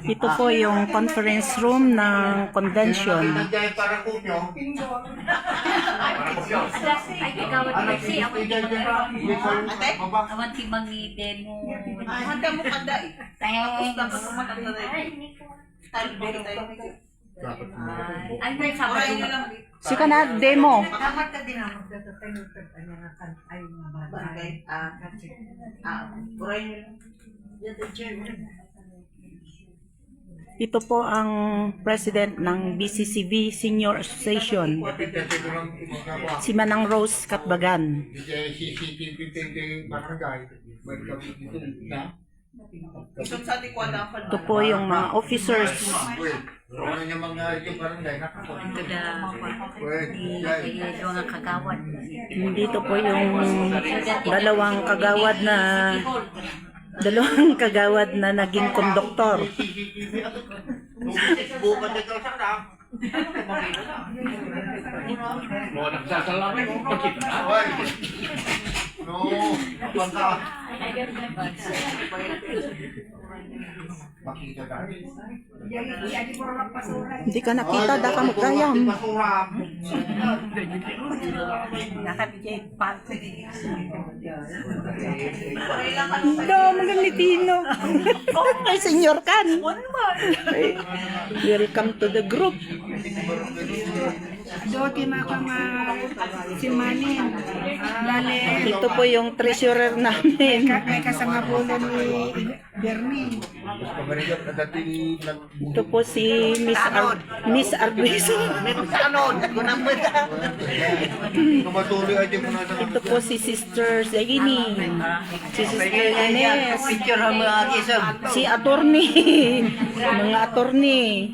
Ito po yung conference room ng convention. Ay, kagawad mo si awan si mangide mo. Handa mo kada eh. Tapos maganda rin. Ay, may sabado. Si ka na demo. Dapat ka din ako dito tayo ay bagay. Uray nyo lang. Ito po ang president ng BCCB Senior Association, si Manang Rose Katbagan. Ito po yung mga officers. Mga kagawad. Dito po yung dalawang kagawad na naging konduktor. Hindi ka nakita, daka magkayam. Magandang Ay, senyor kan. Welcome to the group. Doti makama si Manin. Lale. Ito po yung treasurer namin. May kasangabulo ni Bernie. Ito po si Miss Arguiso. Ito po si Sister Zagini. Si Sister Ines. Si attorney. Mga attorney.